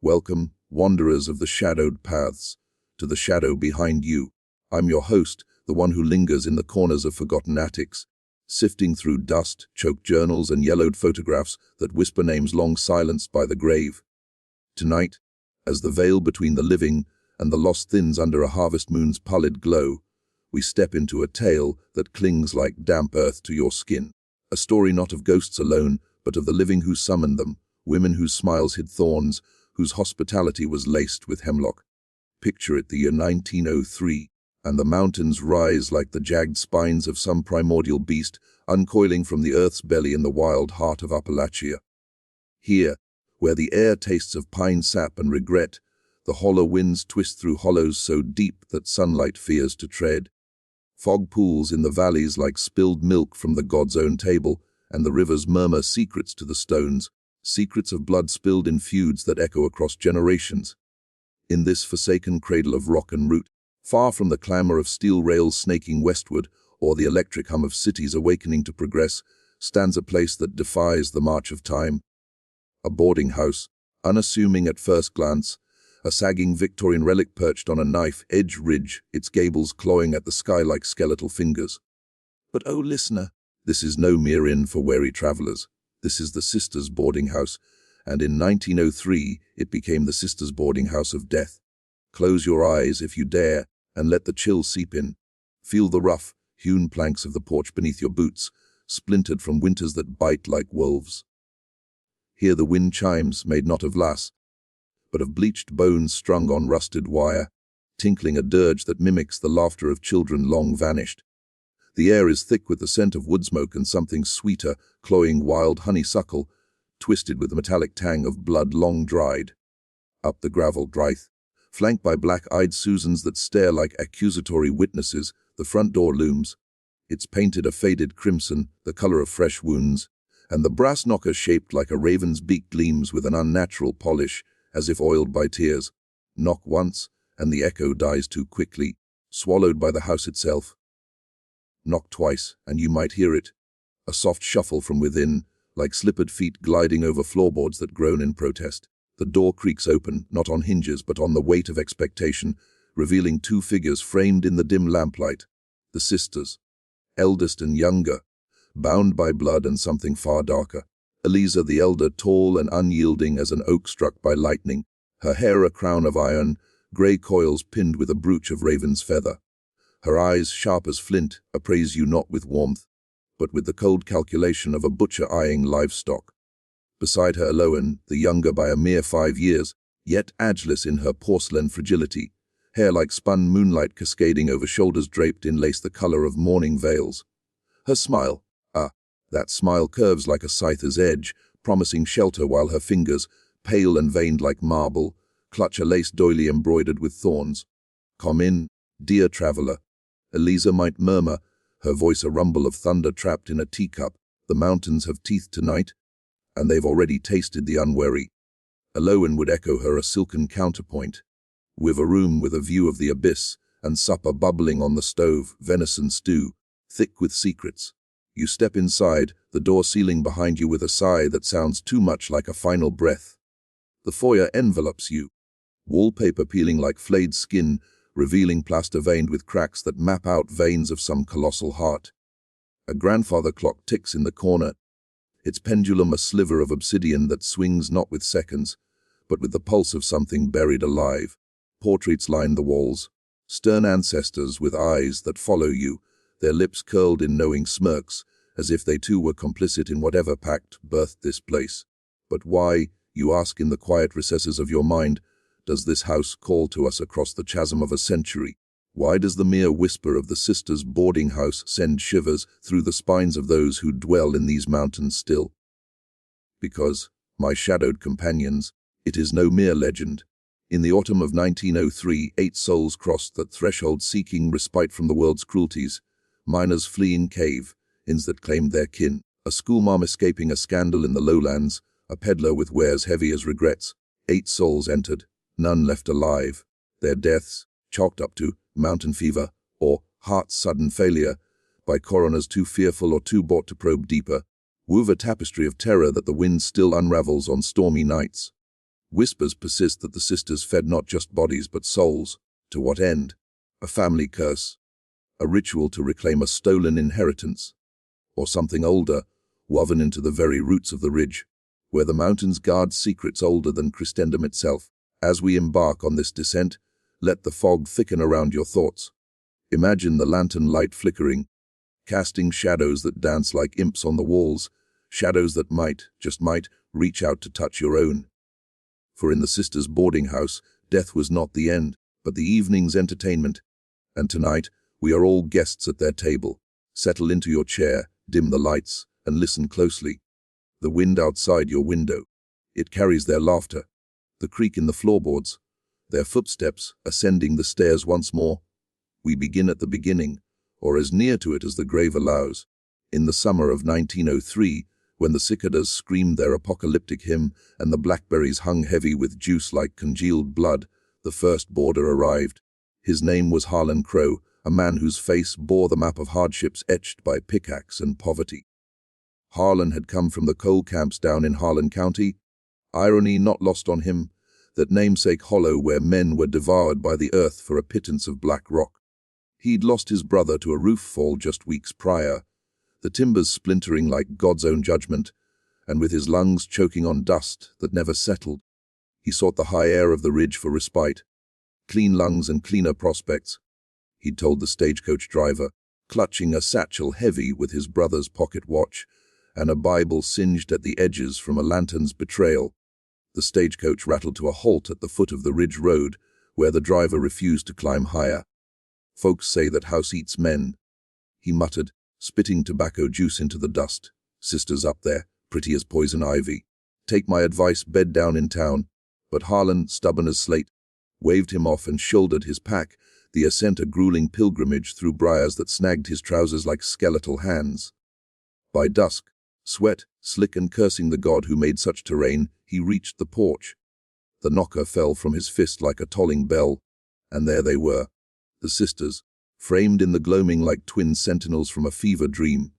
Welcome, wanderers of the shadowed paths, to the shadow behind you. I'm your host, the one who lingers in the corners of forgotten attics, sifting through dust, choked journals, and yellowed photographs that whisper names long silenced by the grave. Tonight, as the veil between the living and the lost thins under a harvest moon's pallid glow, we step into a tale that clings like damp earth to your skin. A story not of ghosts alone, but of the living who summoned them, women whose smiles hid thorns, whose hospitality was laced with hemlock. Picture it, the year 1903, and the mountains rise like the jagged spines of some primordial beast, uncoiling from the earth's belly in the wild heart of Appalachia. Here, where the air tastes of pine sap and regret, the hollow winds twist through hollows so deep that sunlight fears to tread. Fog pools in the valleys like spilled milk from the god's own table, and the rivers murmur secrets to the stones, secrets of blood spilled in feuds that echo across generations. In this forsaken cradle of rock and root, far from the clamor of steel rails snaking westward or the electric hum of cities awakening to progress, stands a place that defies the march of time. A boarding house, unassuming at first glance, a sagging Victorian relic perched on a knife-edge ridge, its gables clawing at the sky like skeletal fingers. But oh, listener, this is no mere inn for weary travelers. This is the Sisters' Boarding House, and in 1903 it became the Sisters' Boarding House of Death. Close your eyes if you dare, and let the chill seep in. Feel the rough, hewn planks of the porch beneath your boots, splintered from winters that bite like wolves. Hear the wind chimes, made not of lass, but of bleached bones strung on rusted wire, tinkling a dirge that mimics the laughter of children long vanished. The air is thick with the scent of wood smoke and something sweeter, cloying wild honeysuckle, twisted with the metallic tang of blood long dried. Up the gravel drive, flanked by black-eyed Susans that stare like accusatory witnesses, the front door looms. It's painted a faded crimson, the color of fresh wounds, and the brass knocker shaped like a raven's beak gleams with an unnatural polish, as if oiled by tears. Knock once, and the echo dies too quickly, swallowed by the house itself. Knock twice, and you might hear it, a soft shuffle from within, like slippered feet gliding over floorboards that groan in protest. The door creaks open, not on hinges but on the weight of expectation, revealing two figures framed in the dim lamplight. The sisters, eldest and younger, bound by blood and something far darker. Eliza the elder, tall and unyielding as an oak struck by lightning, her hair a crown of iron, grey coils pinned with a brooch of raven's feather. Her eyes, sharp as flint, appraise you not with warmth, but with the cold calculation of a butcher eyeing livestock. Beside her Eloan, the younger by a mere 5 years, yet ageless in her porcelain fragility, hair like spun moonlight cascading over shoulders draped in lace the color of mourning veils. Her smile, that smile curves like a scyther's edge, promising shelter while her fingers, pale and veined like marble, clutch a lace doily embroidered with thorns. "Come in, dear traveler," Eliza might murmur, her voice a rumble of thunder trapped in a teacup. "The mountains have teeth tonight, and they've already tasted the unwary." Eloan would echo her a silken counterpoint. "We've a room with a view of the abyss, and supper bubbling on the stove, venison stew, thick with secrets." You step inside, the door sealing behind you with a sigh that sounds too much like a final breath. The foyer envelops you, wallpaper peeling like flayed skin, revealing plaster veined with cracks that map out veins of some colossal heart. A grandfather clock ticks in the corner, its pendulum a sliver of obsidian that swings not with seconds, but with the pulse of something buried alive. Portraits line the walls, stern ancestors with eyes that follow you, their lips curled in knowing smirks, as if they too were complicit in whatever pact birthed this place. But why, you ask in the quiet recesses of your mind, does this house call to us across the chasm of a century? Why does the mere whisper of the Sisters' Boarding House send shivers through the spines of those who dwell in these mountains still? Because, my shadowed companions, it is no mere legend. In the autumn of 1903, 8 souls crossed that threshold seeking respite from the world's cruelties. Miners fleeing cave, inns that claimed their kin, a schoolmarm escaping a scandal in the lowlands, a peddler with wares heavy as regrets. 8 souls entered, none left alive. Their deaths, chalked up to mountain fever or heart's sudden failure, by coroners too fearful or too bought to probe deeper, wove a tapestry of terror that the wind still unravels on stormy nights. Whispers persist that the sisters fed not just bodies but souls. To what end? A family curse, a ritual to reclaim a stolen inheritance, or something older, woven into the very roots of the ridge, where the mountains guard secrets older than Christendom itself. As we embark on this descent, let the fog thicken around your thoughts. Imagine the lantern light flickering, casting shadows that dance like imps on the walls, shadows that might, just might, reach out to touch your own. For in the sisters' boarding house, death was not the end, but the evening's entertainment. And tonight, we are all guests at their table. Settle into your chair, dim the lights, and listen closely. The wind outside your window. It carries their laughter, the creak in the floorboards, their footsteps ascending the stairs once more. We begin at the beginning, or as near to it as the grave allows. In the summer of 1903, when the cicadas screamed their apocalyptic hymn and the blackberries hung heavy with juice like congealed blood, the first boarder arrived. His name was Harlan Crow, a man whose face bore the map of hardships etched by pickaxe and poverty. Harlan had come from the coal camps down in Harlan County. Irony not lost on him, that namesake hollow where men were devoured by the earth for a pittance of black rock. He'd lost his brother to a roof fall just weeks prior, the timbers splintering like God's own judgment, and with his lungs choking on dust that never settled, he sought the high air of the ridge for respite. Clean lungs and cleaner prospects, he'd told the stagecoach driver, clutching a satchel heavy with his brother's pocket watch and a Bible singed at the edges from a lantern's betrayal. The stagecoach rattled to a halt at the foot of the ridge road, where the driver refused to climb higher. Folks say that house eats men, he muttered, spitting tobacco juice into the dust. Sisters up there, pretty as poison ivy. Take my advice, bed down in town. But Harlan, stubborn as slate, waved him off and shouldered his pack, the ascent a grueling pilgrimage through briars that snagged his trousers like skeletal hands. By dusk, sweat, slick and cursing the god who made such terrain, he reached the porch. The knocker fell from his fist like a tolling bell, and there they were, the sisters, framed in the gloaming like twin sentinels from a fever dream.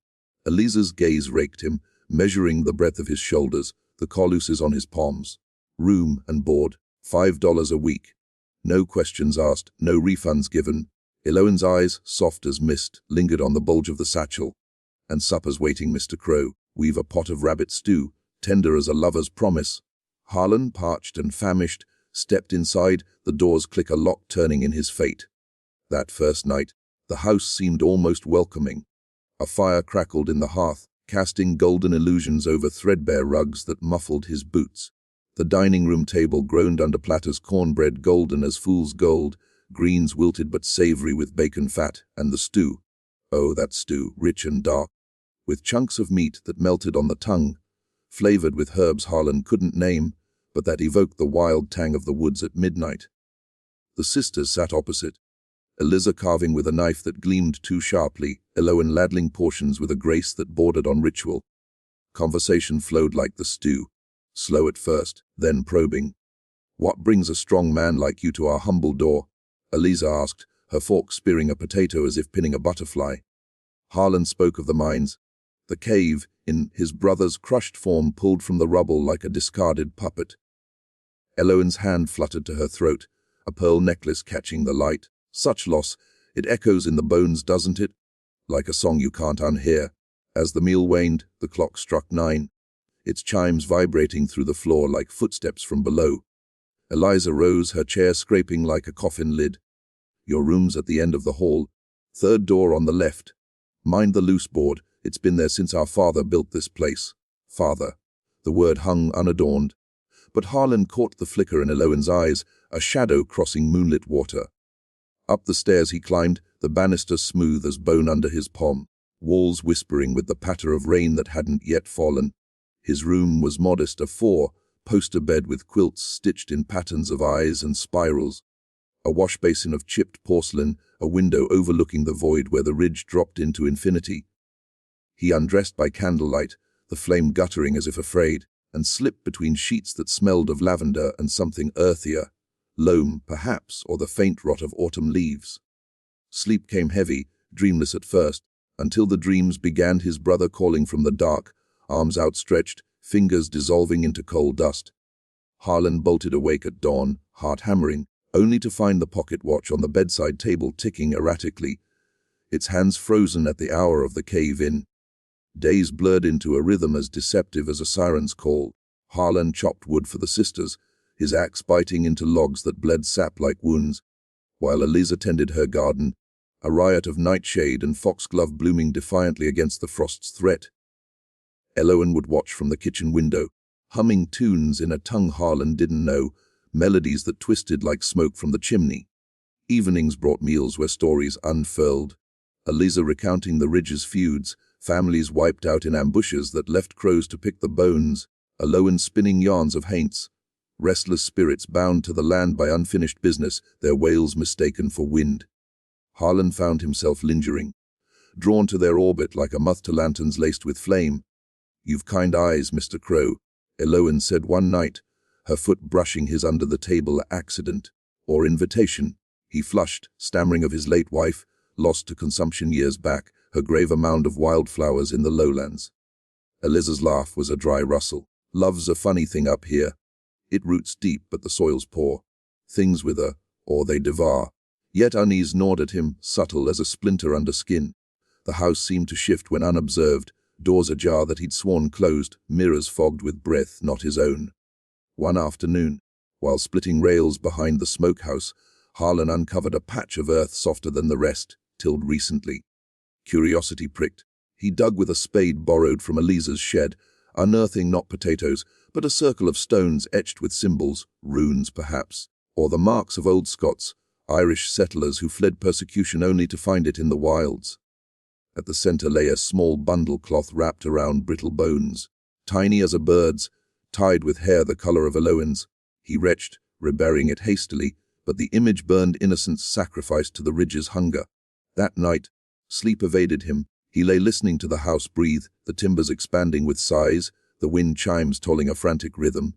Eliza's gaze raked him, measuring the breadth of his shoulders, the colluses on his palms. Room and board, $5 a week. No questions asked, no refunds given. Eloan's eyes, soft as mist, lingered on the bulge of the satchel. And supper's waiting, Mr. Crow. We've a pot of rabbit stew, tender as a lover's promise. Harlan, parched and famished, stepped inside, the door's click a lock turning in his fate. That first night, the house seemed almost welcoming. A fire crackled in the hearth, casting golden illusions over threadbare rugs that muffled his boots. The dining room table groaned under platters, cornbread golden as fool's gold, greens wilted but savory with bacon fat, and the stew. Oh, that stew, rich and dark, with chunks of meat that melted on the tongue, flavored with herbs Harlan couldn't name, but that evoked the wild tang of the woods at midnight. The sisters sat opposite, Eliza carving with a knife that gleamed too sharply, Eloan ladling portions with a grace that bordered on ritual. Conversation flowed like the stew, slow at first, then probing. "What brings a strong man like you to our humble door?" Eliza asked, her fork spearing a potato as if pinning a butterfly. Harlan spoke of the mines. The cave, in his brother's crushed form, pulled from the rubble like a discarded puppet. Eloan's hand fluttered to her throat, a pearl necklace catching the light. Such loss, it echoes in the bones, doesn't it? Like a song you can't unhear. As the meal waned, the clock struck 9, its chimes vibrating through the floor like footsteps from below. Eliza rose, her chair scraping like a coffin lid. "Your room's at the end of the hall, third door on the left. Mind the loose board, it's been there since our father built this place." Father. The word hung unadorned. But Harlan caught the flicker in Eloan's eyes, a shadow crossing moonlit water. Up the stairs he climbed, the banister smooth as bone under his palm, walls whispering with the patter of rain that hadn't yet fallen. His room was modest, a 4-poster bed with quilts stitched in patterns of eyes and spirals, a wash basin of chipped porcelain, a window overlooking the void where the ridge dropped into infinity. He undressed by candlelight, the flame guttering as if afraid, and slipped between sheets that smelled of lavender and something earthier, loam, perhaps, or the faint rot of autumn leaves. Sleep came heavy, dreamless at first, until the dreams began, his brother calling from the dark, arms outstretched, fingers dissolving into coal dust. Harlan bolted awake at dawn, heart hammering, only to find the pocket watch on the bedside table ticking erratically, its hands frozen at the hour of the cave-in. Days blurred into a rhythm as deceptive as a siren's call. Harlan chopped wood for the sisters, his axe biting into logs that bled sap like wounds, while Eliza tended her garden, a riot of nightshade and foxglove blooming defiantly against the frost's threat. Elowen would watch from the kitchen window, humming tunes in a tongue Harlan didn't know, melodies that twisted like smoke from the chimney. Evenings brought meals where stories unfurled, Eliza recounting the Ridge's feuds, families wiped out in ambushes that left crows to pick the bones, Elowen spinning yarns of haints, restless spirits bound to the land by unfinished business, their wails mistaken for wind. Harlan found himself lingering, drawn to their orbit like a moth to lanterns laced with flame. "You've kind eyes, Mr. Crow," Elowen said one night, her foot brushing his under the table accident, or invitation. He flushed, stammering of his late wife, lost to consumption years back, her grave a mound of wildflowers in the lowlands. Eliza's laugh was a dry rustle. "Love's a funny thing up here. It roots deep, but the soil's poor. Things wither, or they devour." Yet unease gnawed at him, subtle as a splinter under skin. The house seemed to shift when unobserved, doors ajar that he'd sworn closed, mirrors fogged with breath not his own. One afternoon, while splitting rails behind the smokehouse, Harlan uncovered a patch of earth softer than the rest, tilled recently. Curiosity pricked. He dug with a spade borrowed from Eliza's shed, unearthing not potatoes, but a circle of stones etched with symbols, runes perhaps, or the marks of old Scots, Irish settlers who fled persecution only to find it in the wilds. At the center lay a small bundle cloth wrapped around brittle bones, tiny as a bird's, tied with hair the color of Elowen's. He retched, reburying it hastily, but the image burned innocence sacrificed to the Ridge's hunger. That night, sleep evaded him. He lay listening to the house breathe, the timbers expanding with sighs, the wind chimes tolling a frantic rhythm.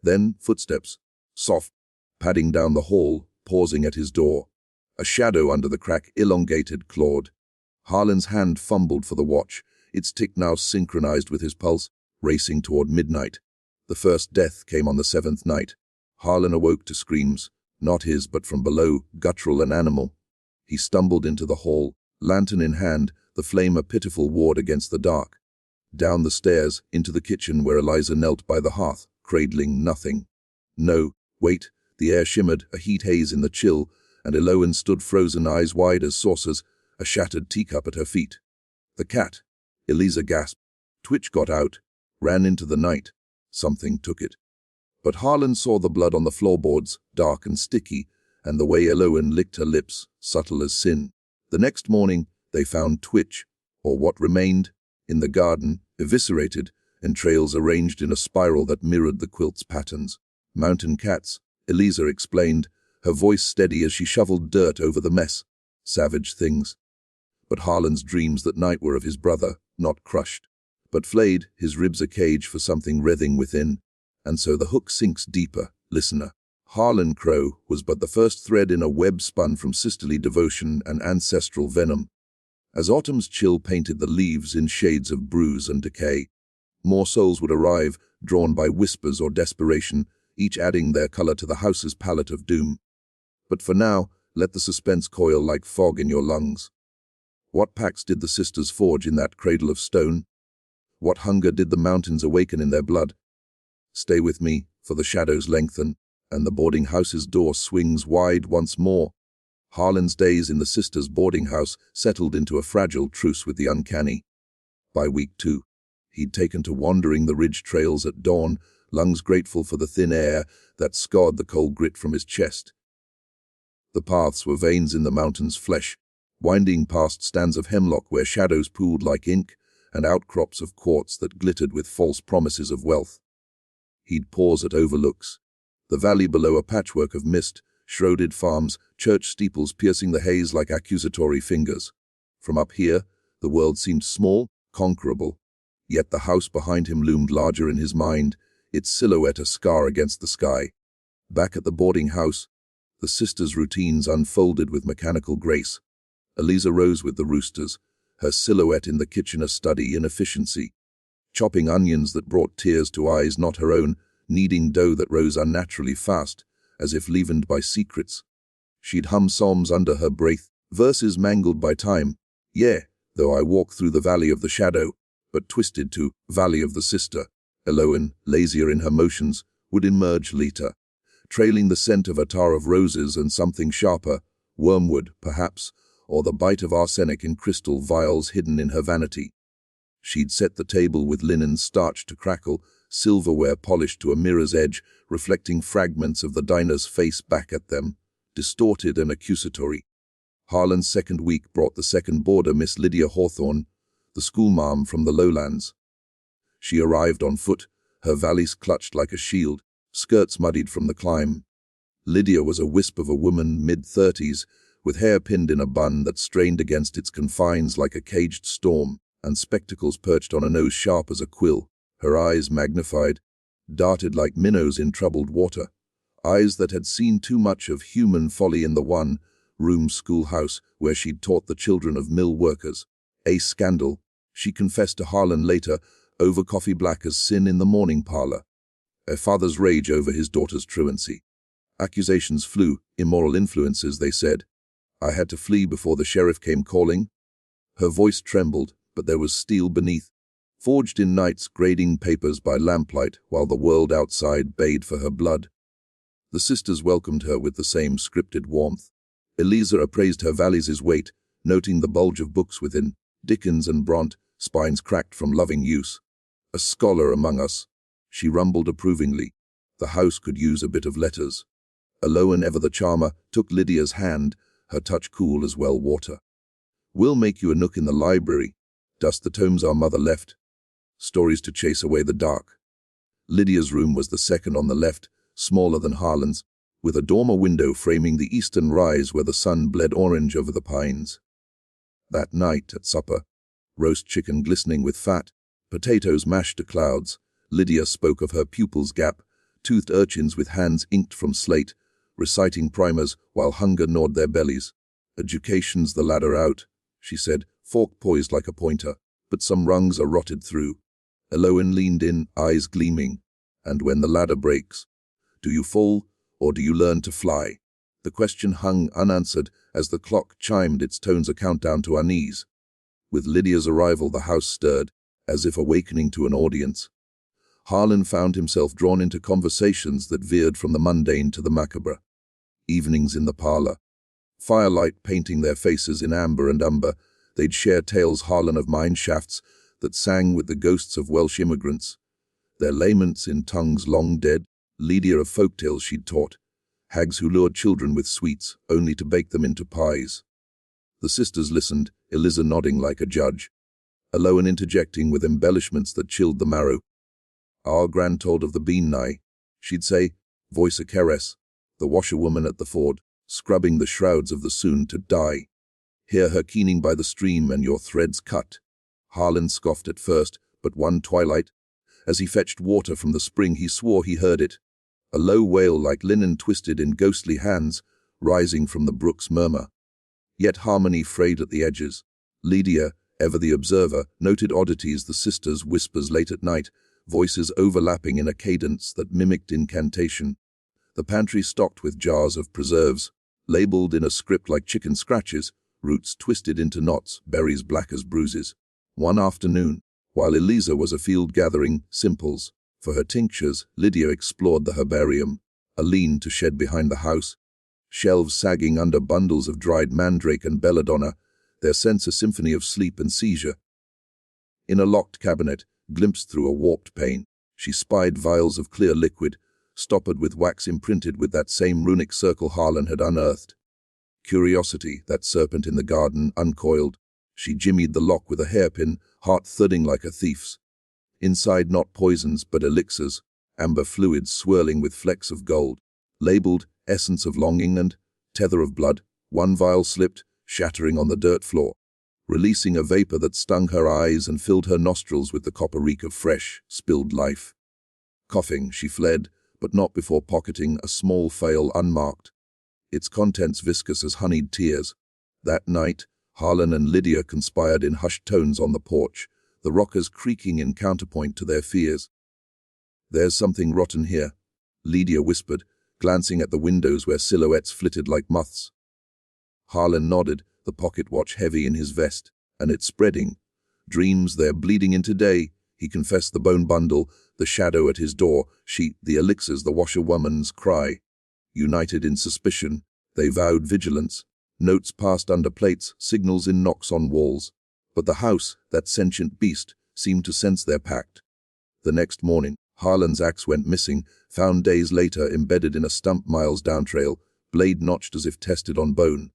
Then footsteps, soft, padding down the hall, pausing at his door. A shadow under the crack elongated, clawed. Harlan's hand fumbled for the watch, its tick now synchronized with his pulse, racing toward midnight. The first death came on the 7th night. Harlan awoke to screams, not his but from below, guttural and animal. He stumbled into the hall, lantern in hand, the flame a pitiful ward against the dark. Down the stairs, into the kitchen where Eliza knelt by the hearth, cradling nothing. No, wait, the air shimmered, a heat haze in the chill, and Elowen stood frozen, eyes wide as saucers, a shattered teacup at her feet. "The cat," Eliza gasped. Twitch got out, ran into the night. Something took it. But Harlan saw the blood on the floorboards, dark and sticky, and the way Elowen licked her lips, subtle as sin. The next morning, they found Twitch, or what remained, in the garden, eviscerated, entrails arranged in a spiral that mirrored the quilt's patterns. "Mountain cats," Eliza explained, her voice steady as she shoveled dirt over the mess. "Savage things." But Harlan's dreams that night were of his brother, not crushed, but flayed, his ribs a cage for something writhing within. And so the hook sinks deeper, listener. Harlan Crow was but the first thread in a web spun from sisterly devotion and ancestral venom. As autumn's chill painted the leaves in shades of bruise and decay, more souls would arrive, drawn by whispers or desperation, each adding their color to the house's palette of doom. But for now, let the suspense coil like fog in your lungs. What pacts did the sisters forge in that cradle of stone? What hunger did the mountains awaken in their blood? Stay with me, for the shadows lengthen, and the boarding house's door swings wide once more. Harlan's days in the sisters' boarding house settled into a fragile truce with the uncanny. By week 2, he'd taken to wandering the ridge trails at dawn, lungs grateful for the thin air that scarred the cold grit from his chest. The paths were veins in the mountain's flesh, winding past stands of hemlock where shadows pooled like ink, and outcrops of quartz that glittered with false promises of wealth. He'd pause at overlooks. The valley below a patchwork of mist, shrouded farms, church steeples piercing the haze like accusatory fingers. From up here, the world seemed small, conquerable. Yet the house behind him loomed larger in his mind, its silhouette a scar against the sky. Back at the boarding house, the sisters' routines unfolded with mechanical grace. Eliza rose with the roosters, her silhouette in the kitchen a study in efficiency. Chopping onions that brought tears to eyes not her own, kneading dough that rose unnaturally fast, as if leavened by secrets. She'd hum psalms under her breath, verses mangled by time. Yeah, though I walk through the valley of the shadow, but twisted to valley of the sister. Eloin, lazier in her motions, would emerge later, trailing the scent of attar of roses and something sharper, wormwood, perhaps, or the bite of arsenic in crystal vials hidden in her vanity. She'd set the table with linen starched to crackle, silverware polished to a mirror's edge, reflecting fragments of the diner's face back at them, distorted and accusatory. Harlan's second week brought the second boarder, Miss Lydia Hawthorne, the schoolmarm from the lowlands. She arrived on foot, her valise clutched like a shield, skirts muddied from the climb. Lydia was a wisp of a woman mid-30s, with hair pinned in a bun that strained against its confines like a caged storm, and spectacles perched on a nose sharp as a quill. Her eyes, magnified, darted like minnows in troubled water, eyes that had seen too much of human folly in the one-room schoolhouse where she'd taught the children of mill workers. A scandal, she confessed to Harlan later, over coffee black as sin in the morning parlor. A father's rage over his daughter's truancy. Accusations flew, immoral influences, they said. I had to flee before the sheriff came calling. Her voice trembled, but there was steel beneath, forged in nights grading papers by lamplight while the world outside bayed for her blood. The sisters welcomed her with the same scripted warmth. Eliza appraised her valise's weight, noting the bulge of books within, Dickens and Bront, spines cracked from loving use. A scholar among us, she rumbled approvingly. The house could use a bit of letters. Eloin, ever the charmer, took Lydia's hand, her touch cool as well water. We'll make you a nook in the library. Dust the tomes our mother left. Stories to chase away the dark. Lydia's room was the second on the left, smaller than Harlan's, with a dormer window framing the eastern rise where the sun bled orange over the pines. That night at supper, roast chicken glistening with fat, potatoes mashed to clouds, Lydia spoke of her pupils' gap, toothed urchins with hands inked from slate, reciting primers while hunger gnawed their bellies. Education's the ladder out, she said, fork poised like a pointer, but some rungs are rotted through. Eloin leaned in, eyes gleaming. And when the ladder breaks, do you fall, or do you learn to fly? The question hung unanswered as the clock chimed its tones a countdown to our knees. With Lydia's arrival, the house stirred, as if awakening to an audience. Harlan found himself drawn into conversations that veered from the mundane to the macabre. Evenings in the parlor, firelight painting their faces in amber and umber, they'd share tales, Harlan of mine shafts that sang with the ghosts of Welsh immigrants, their laments in tongues long dead, Lydia of folktales she'd taught, hags who lured children with sweets only to bake them into pies. The sisters listened, Eliza nodding like a judge, Eloin interjecting with embellishments that chilled the marrow. Our gran told of the bean nye, she'd say, voice a caress, the washerwoman at the ford, scrubbing the shrouds of the soon-to-die. Hear her keening by the stream and your threads cut. Harlan scoffed at first, but one twilight, as he fetched water from the spring, he swore he heard it. A low wail like linen twisted in ghostly hands, rising from the brook's murmur. Yet harmony frayed at the edges. Lydia, ever the observer, noted oddities, the sisters' whispers late at night, voices overlapping in a cadence that mimicked incantation. The pantry stocked with jars of preserves, labeled in a script like chicken scratches, roots twisted into knots, berries black as bruises. One afternoon, while Eliza was afield gathering simples for her tinctures, Lydia explored the herbarium, a lean to shed behind the house, shelves sagging under bundles of dried mandrake and belladonna, their scents a symphony of sleep and seizure. In a locked cabinet, glimpsed through a warped pane, she spied vials of clear liquid, stoppered with wax imprinted with that same runic circle Harlan had unearthed. Curiosity, that serpent in the garden, uncoiled. She jimmied the lock with a hairpin, heart thudding like a thief's. Inside not poisons but elixirs, amber fluids swirling with flecks of gold, labeled essence of longing and tether of blood. One vial slipped, shattering on the dirt floor, releasing a vapor that stung her eyes and filled her nostrils with the copper reek of fresh, spilled life. Coughing, she fled, but not before pocketing a small phial unmarked, its contents viscous as honeyed tears. That night, Harlan and Lydia conspired in hushed tones on the porch, the rockers creaking in counterpoint to their fears. There's something rotten here, Lydia whispered, glancing at the windows where silhouettes flitted like moths. Harlan nodded, the pocket watch heavy in his vest. And it's spreading. Dreams, they're bleeding into day, he confessed. The bone bundle, the shadow at his door, she, the elixirs, the washerwoman's cry. United in suspicion, they vowed vigilance. Notes passed under plates, signals in knocks on walls. But the house, that sentient beast, seemed to sense their pact. The next morning, Harlan's axe went missing, found days later embedded in a stump miles down trail, blade notched as if tested on bone.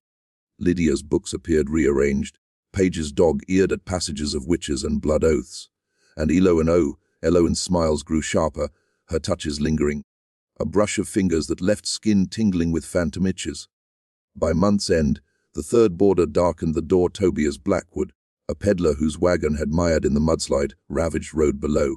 Lydia's books appeared rearranged, pages dog-eared at passages of witches and blood oaths. And Eloan's smiles grew sharper, her touches lingering. A brush of fingers that left skin tingling with phantom itches. By month's end, the third boarder darkened the door. Tobias Blackwood, a peddler whose wagon had mired in the mudslide, ravaged road below.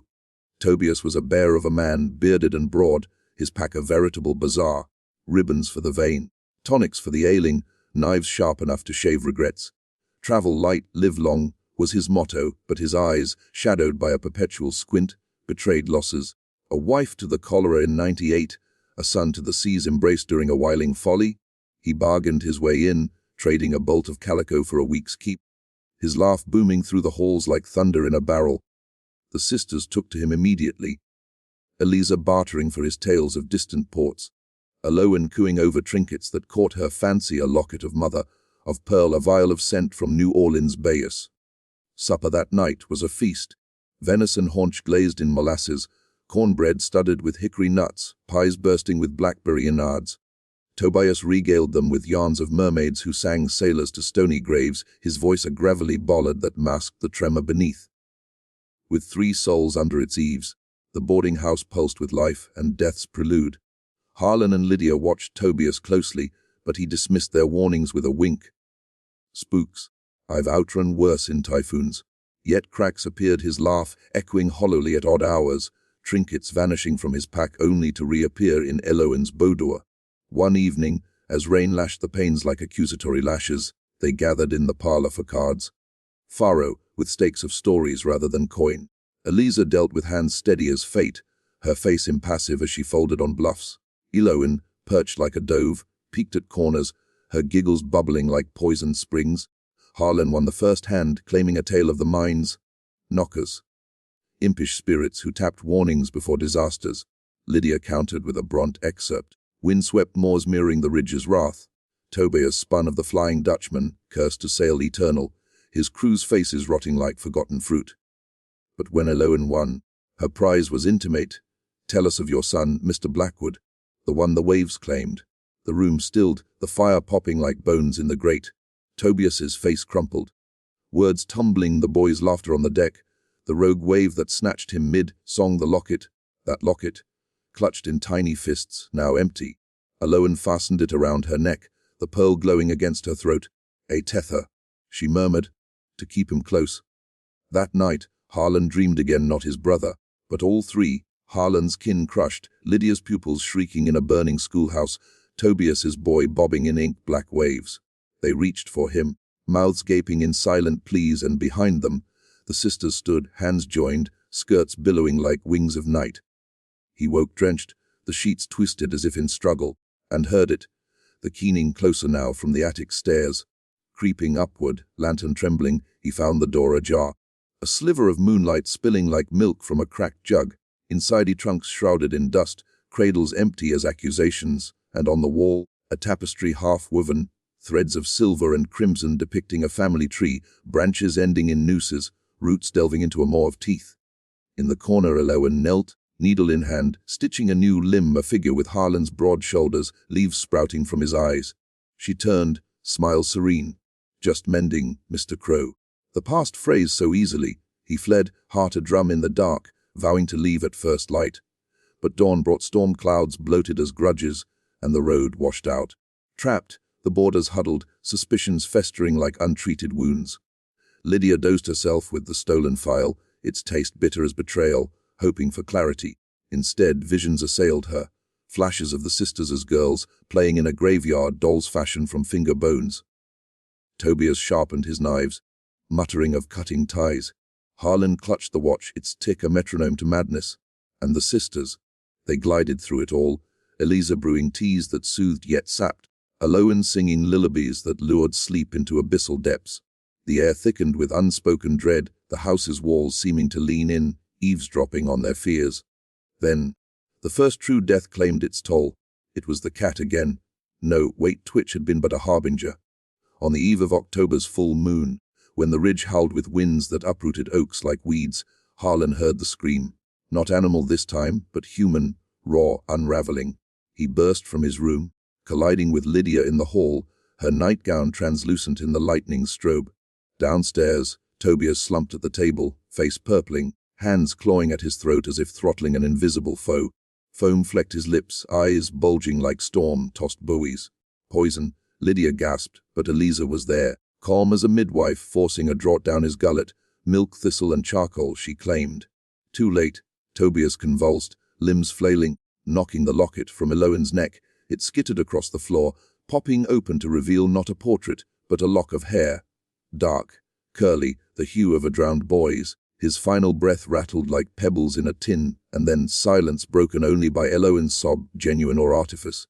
Tobias was a bear of a man, bearded and broad, his pack a veritable bazaar. Ribbons for the vain, tonics for the ailing, knives sharp enough to shave regrets. Travel light, live long, was his motto, but his eyes, shadowed by a perpetual squint, betrayed losses. A wife to the cholera in '98, a son to the seas embraced during a whiling folly. He bargained his way in, trading a bolt of calico for a week's keep. His laugh booming through the halls like thunder in a barrel. The sisters took to him immediately. Eliza bartering for his tales of distant ports. Eloan cooing over trinkets that caught her fancy, a locket of mother, of pearl, a vial of scent from New Orleans Bayous. Supper that night was a feast. Venison haunch glazed in molasses, cornbread studded with hickory nuts, pies bursting with blackberry innards. Tobias regaled them with yarns of mermaids who sang sailors to stony graves, his voice a gravelly ballad that masked the tremor beneath. With 3 souls under its eaves, the boarding house pulsed with life and death's prelude. Harlan and Lydia watched Tobias closely, but he dismissed their warnings with a wink. Spooks. I've outrun worse in typhoons. Yet cracks appeared, his laugh echoing hollowly at odd hours, trinkets vanishing from his pack only to reappear in Eloan's boudoir. One evening, as rain lashed the panes like accusatory lashes, they gathered in the parlor for cards. Faro, with stakes of stories rather than coin. Eliza dealt with hands steady as fate, her face impassive as she folded on bluffs. Eloan, perched like a dove, peeked at corners, her giggles bubbling like poisoned springs. Harlan won the first hand, claiming a tale of the mines. Knockers. Impish spirits who tapped warnings before disasters. Lydia countered with a Bront excerpt. Windswept moors mirroring the ridge's wrath. Tobias spun of the Flying Dutchman, cursed to sail eternal, his crew's faces rotting like forgotten fruit. But when Eloan won, her prize was intimate. Tell us of your son, Mr. Blackwood, the one the waves claimed. The room stilled, the fire popping like bones in the grate. Tobias's face crumpled. Words tumbling, the boys' laughter on the deck, the rogue wave that snatched him mid-song. The locket, that locket, clutched in tiny fists, now empty. Eloan fastened it around her neck, the pearl glowing against her throat. A tether, she murmured, to keep him close. That night, Harlan dreamed again, not his brother, but all 3, Harlan's kin crushed, Lydia's pupils shrieking in a burning schoolhouse, Tobias's boy bobbing in ink-black waves. They reached for him, mouths gaping in silent pleas, and behind them, the sisters stood, hands joined, skirts billowing like wings of night. He woke drenched, the sheets twisted as if in struggle, and heard it, the keening closer now from the attic stairs. Creeping upward, lantern trembling, he found the door ajar. A sliver of moonlight spilling like milk from a cracked jug. Inside, trunks shrouded in dust, cradles empty as accusations, and on the wall, a tapestry half-woven, threads of silver and crimson depicting a family tree, branches ending in nooses, roots delving into a maw of teeth. In the corner, Eloan knelt, needle in hand, stitching a new limb, a figure with Harlan's broad shoulders, leaves sprouting from his eyes. She turned, smile serene. Just mending, Mr. Crow. The past phrase so easily. He fled, heart adrum in the dark, vowing to leave at first light. But dawn brought storm clouds bloated as grudges, and the road washed out. Trapped, the boarders huddled, suspicions festering like untreated wounds. Lydia dosed herself with the stolen file, its taste bitter as betrayal, hoping for clarity. Instead, visions assailed her, flashes of the sisters as girls, playing in a graveyard, dolls fashioned from finger bones. Tobias sharpened his knives, muttering of cutting ties. Harlan clutched the watch, its tick a metronome to madness. And the sisters. They glided through it all, Eliza brewing teas that soothed yet sapped, Aloan singing lullabies that lured sleep into abyssal depths. The air thickened with unspoken dread, the house's walls seeming to lean in, eavesdropping on their fears. Then, the first true death claimed its toll. It was the cat again. No, wait, Twitch had been but a harbinger. On the eve of October's full moon, when the ridge howled with winds that uprooted oaks like weeds, Harlan heard the scream. Not animal this time, but human, raw, unraveling. He burst from his room, colliding with Lydia in the hall, her nightgown translucent in the lightning strobe. Downstairs, Tobias slumped at the table, face purpling, hands clawing at his throat as if throttling an invisible foe. Foam flecked his lips, eyes bulging like storm-tossed buoys. Poison, Lydia gasped, but Eliza was there, calm as a midwife forcing a draught down his gullet, milk thistle and charcoal, she claimed. Too late, Tobias convulsed, limbs flailing, knocking the locket from Eloan's neck. It skittered across the floor, popping open to reveal not a portrait, but a lock of hair. Dark, curly, the hue of a drowned boy's. His final breath rattled like pebbles in a tin, and then silence broken only by Eloan's sob, genuine or artifice.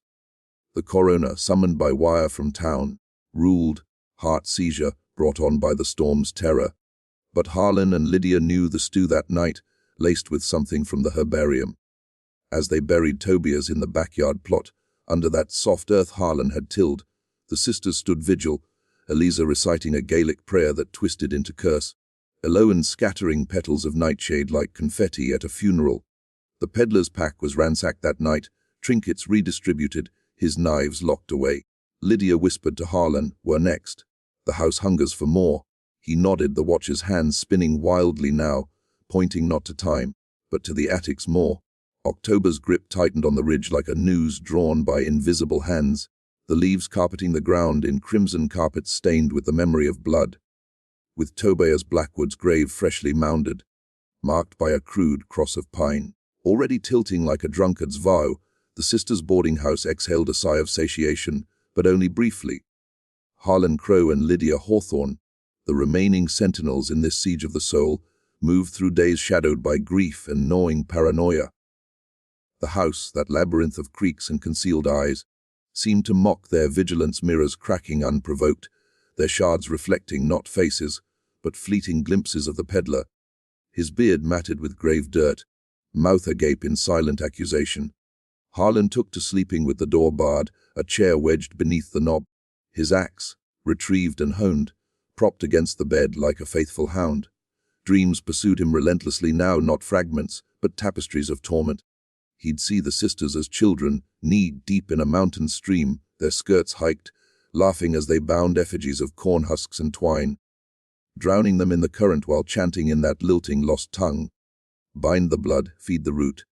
The coroner, summoned by wire from town, ruled, heart seizure brought on by the storm's terror. But Harlan and Lydia knew the stew that night, laced with something from the herbarium. As they buried Tobias in the backyard plot, under that soft earth Harlan had tilled, the sisters stood vigil, Eliza reciting a Gaelic prayer that twisted into curse, Eloan scattering petals of nightshade like confetti at a funeral. The peddler's pack was ransacked that night, trinkets redistributed, his knives locked away. Lydia whispered to Harlan, "We're next. The house hungers for more." He nodded, the watch's hands spinning wildly now, pointing not to time, but to the attic's maw. October's grip tightened on the ridge like a noose drawn by invisible hands, the leaves carpeting the ground in crimson carpets stained with the memory of blood. With Tobias Blackwood's grave freshly mounded, marked by a crude cross of pine, already tilting like a drunkard's vow, the sisters' boarding house exhaled a sigh of satiation, but only briefly. Harlan Crowe and Lydia Hawthorne, the remaining sentinels in this siege of the soul, moved through days shadowed by grief and gnawing paranoia. The house, that labyrinth of creaks and concealed eyes, seemed to mock their vigilance, mirrors cracking unprovoked, their shards reflecting not faces, but fleeting glimpses of the peddler, his beard matted with grave dirt, mouth agape in silent accusation. Harlan took to sleeping with the door barred, a chair wedged beneath the knob, his axe, retrieved and honed, propped against the bed like a faithful hound. Dreams pursued him relentlessly now, not fragments, but tapestries of torment. He'd see the sisters as children, knee-deep in a mountain stream, their skirts hiked, laughing as they bound effigies of corn husks and twine, drowning them in the current while chanting in that lilting lost tongue. "Bind the blood, feed the root."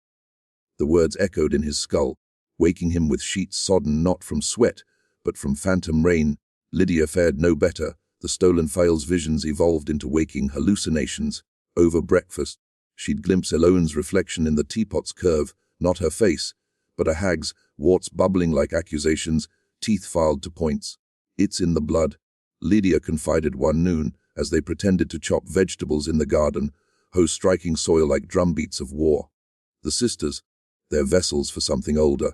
The words echoed in his skull, waking him with sheets sodden not from sweat, but from phantom rain. Lydia fared no better. The stolen file's visions evolved into waking hallucinations. Over breakfast, she'd glimpse Eloan's reflection in the teapot's curve, not her face, but a hag's, warts bubbling like accusations, teeth filed to points. "It's in the blood," Lydia confided one noon, as they pretended to chop vegetables in the garden, hoes striking soil like drumbeats of war. The sisters, their vessels for something older.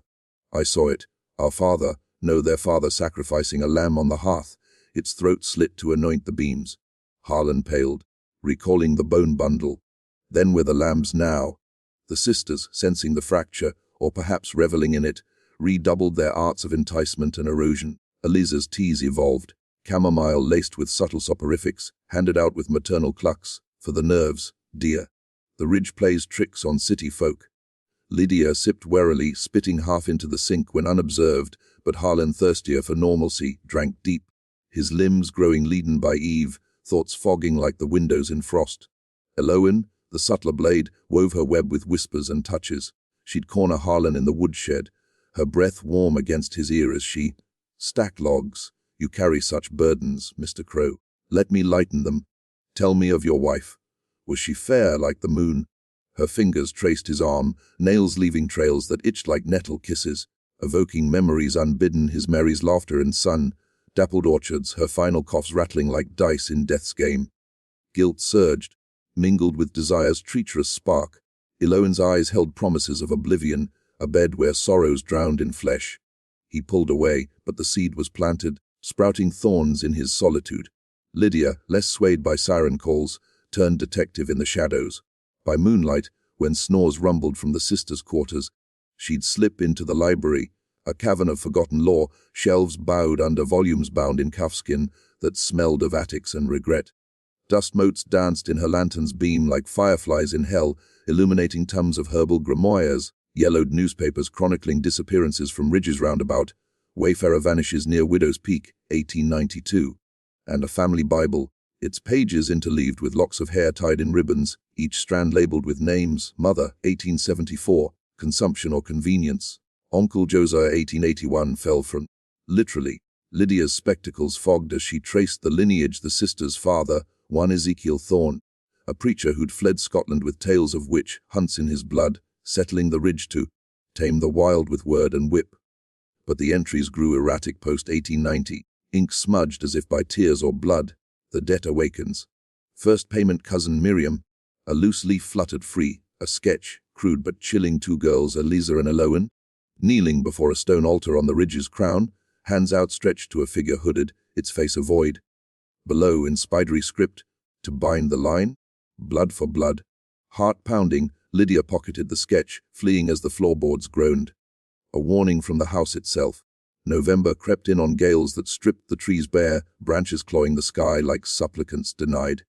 "I saw it. Our father, no, their father sacrificing a lamb on the hearth, its throat slit to anoint the beams." Harlan paled, recalling the bone bundle. Then were the lambs now. The sisters, sensing the fracture, or perhaps reveling in it, redoubled their arts of enticement and erosion. Eliza's teas evolved, chamomile laced with subtle soporifics, handed out with maternal clucks, for the nerves, dear. The ridge plays tricks on city folk. Lydia sipped warily, spitting half into the sink when unobserved, but Harlan, thirstier for normalcy, drank deep, his limbs growing leaden by eve, thoughts fogging like the windows in frost. Eloan, the subtler blade, wove her web with whispers and touches. She'd corner Harlan in the woodshed, her breath warm against his ear as she, "Stack logs. You carry such burdens, Mr. Crowe. Let me lighten them. Tell me of your wife. Was she fair like the moon?" Her fingers traced his arm, nails leaving trails that itched like nettle kisses, evoking memories unbidden, his Mary's laughter and sun, dappled orchards, her final coughs rattling like dice in death's game. Guilt surged, mingled with desire's treacherous spark. Eloan's eyes held promises of oblivion, a bed where sorrows drowned in flesh. He pulled away, but the seed was planted, sprouting thorns in his solitude. Lydia, less swayed by siren calls, turned detective in the shadows. By moonlight, when snores rumbled from the sisters' quarters, she'd slip into the library, a cavern of forgotten lore, shelves bowed under volumes bound in calfskin that smelled of attics and regret. Dust motes danced in her lantern's beam like fireflies in hell, illuminating tums of herbal grimoires, yellowed newspapers chronicling disappearances from ridges roundabout, Wayfarer vanishes near Widow's Peak, 1892, and a family Bible, its pages interleaved with locks of hair tied in ribbons, each strand labeled with names: Mother, 1874, Consumption or Convenience. Uncle Josiah, 1881, fell from. Literally, Lydia's spectacles fogged as she traced the lineage. The sister's father, one Ezekiel Thorne, a preacher who'd fled Scotland with tales of witch hunts in his blood, settling the ridge to tame the wild with word and whip. But the entries grew erratic post-1890, ink smudged as if by tears or blood. The debt awakens. First payment cousin Miriam, a loose leaf fluttered free, a sketch, crude but chilling. Two girls, Eliza and Eloan, kneeling before a stone altar on the ridge's crown, hands outstretched to a figure hooded, its face a void. Below, in spidery script, to bind the line, blood for blood. Heart pounding, Lydia pocketed the sketch, fleeing as the floorboards groaned. A warning from the house itself. November crept in on gales that stripped the trees bare, branches clawing the sky like supplicants denied.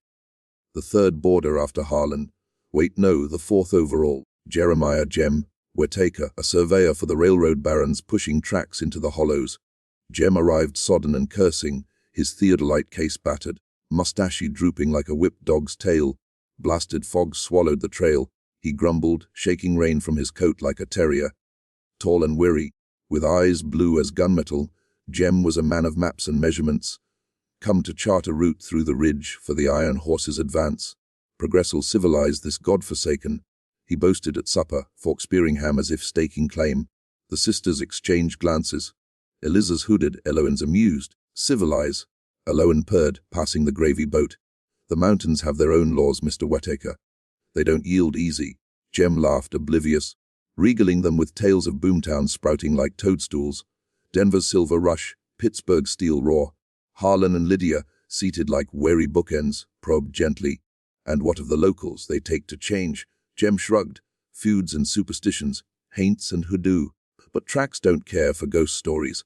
The third boarder after Harlan. Wait, no, the fourth overall. Jeremiah Jem Wetaker, a surveyor for the railroad barons pushing tracks into the hollows. Jem arrived sodden and cursing, his theodolite case battered, mustachey drooping like a whipped dog's tail. Blasted fog swallowed the trail. He grumbled, shaking rain from his coat like a terrier. Tall and weary, with eyes blue as gunmetal, Jem was a man of maps and measurements, come to chart a route through the ridge for the iron horse's advance. Progress'll civilize this godforsaken. He boasted at supper, Fork Spearingham as if staking claim. The sisters exchanged glances. Eliza's hooded, Eloan's amused. Civilize. Eloan purred, passing the gravy boat. The mountains have their own laws, Mr. Wetaker. They don't yield easy. Jem laughed, oblivious, regaling them with tales of boomtowns sprouting like toadstools. Denver's silver rush, Pittsburgh's steel roar. Harlan and Lydia, seated like wary bookends, probed gently. And what of the locals? They take to change. Jem shrugged. Feuds and superstitions, haints and hoodoo. But tracks don't care for ghost stories.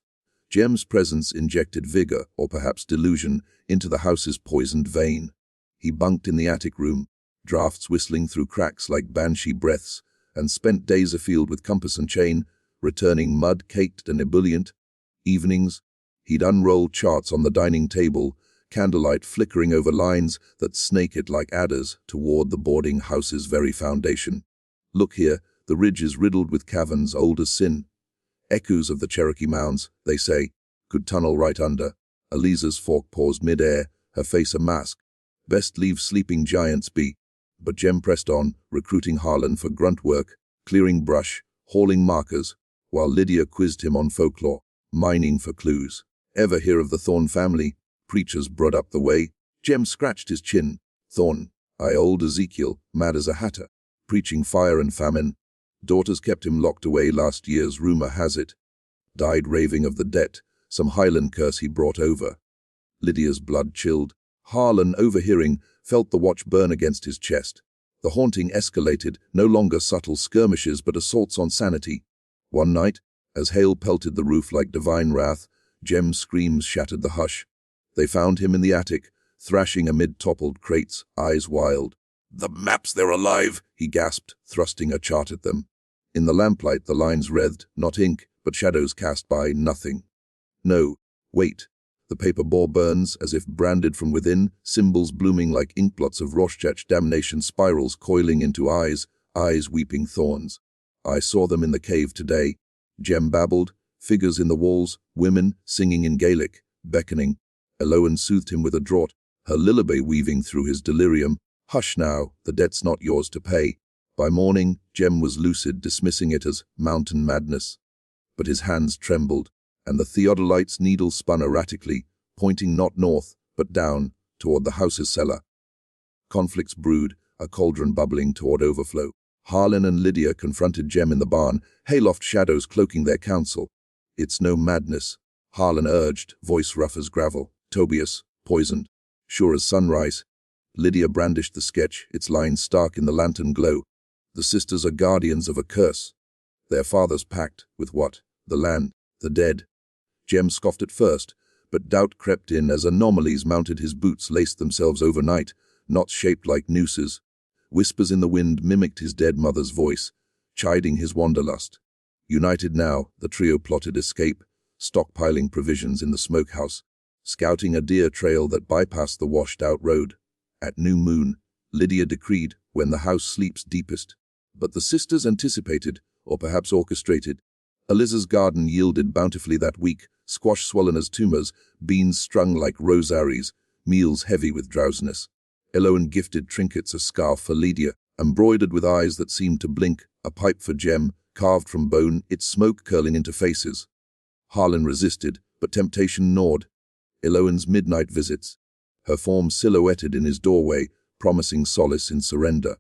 Jem's presence injected vigor, or perhaps delusion, into the house's poisoned vein. He bunked in the attic room, drafts whistling through cracks like banshee breaths, and spent days afield with compass and chain, returning mud-caked and ebullient. Evenings, he'd unroll charts on the dining table, candlelight flickering over lines that snake it like adders toward the boarding house's very foundation. Look here, the ridge is riddled with caverns old as sin. Echoes of the Cherokee mounds, they say, could tunnel right under. Eliza's fork paused mid-air, her face a mask. Best leave sleeping giants be. But Jem pressed on, recruiting Harlan for grunt work, clearing brush, hauling markers, while Lydia quizzed him on folklore, mining for clues. Ever hear of the Thorne family? Preachers brought up the way. Jem scratched his chin. Thorne, old Ezekiel, mad as a hatter, preaching fire and famine. Daughters kept him locked away last year's, rumor has it. Died raving of the debt, some Highland curse he brought over. Lydia's blood chilled. Harlan, overhearing, felt the watch burn against his chest. The haunting escalated, no longer subtle skirmishes but assaults on sanity. One night, as hail pelted the roof like divine wrath, Jem's screams shattered the hush. They found him in the attic, thrashing amid toppled crates, eyes wild. "The maps, they're alive!" he gasped, thrusting a chart at them. In the lamplight the lines wreathed, not ink, but shadows cast by nothing. No, wait. The paper bore burns, as if branded from within, symbols blooming like inkblots of Rorschach damnation, spirals coiling into eyes weeping thorns. "I saw them in the cave today," Jem babbled, figures in the walls, women singing in Gaelic, beckoning. Eloan soothed him with a draught, her lullaby weaving through his delirium. "Hush now, the debt's not yours to pay." By morning, Jem was lucid, dismissing it as mountain madness. But his hands trembled, and the theodolite's needle spun erratically, pointing not north, but down, toward the house's cellar. Conflicts brewed, a cauldron bubbling toward overflow. Harlan and Lydia confronted Jem in the barn, hayloft shadows cloaking their counsel. "It's no madness," Harlan urged, voice rough as gravel. "Tobias, poisoned. Sure as sunrise." Lydia brandished the sketch, its lines stark in the lantern glow. "The sisters are guardians of a curse. Their father's pact with what? The land, the dead." Jem scoffed at first, but doubt crept in as anomalies mounted. His boots laced themselves overnight, knots shaped like nooses. Whispers in the wind mimicked his dead mother's voice, chiding his wanderlust. United now, the trio plotted escape, stockpiling provisions in the smokehouse, scouting a deer trail that bypassed the washed-out road. At new moon, Lydia decreed, when the house sleeps deepest. But the sisters anticipated, or perhaps orchestrated. Eliza's garden yielded bountifully that week, squash swollen as tumors, beans strung like rosaries, meals heavy with drowsiness. Eloan gifted trinkets, a scarf for Lydia, embroidered with eyes that seemed to blink, a pipe for Jem, carved from bone, its smoke curling into faces. Harlan resisted, but temptation gnawed. Eloan's midnight visits, her form silhouetted in his doorway, promising solace in surrender.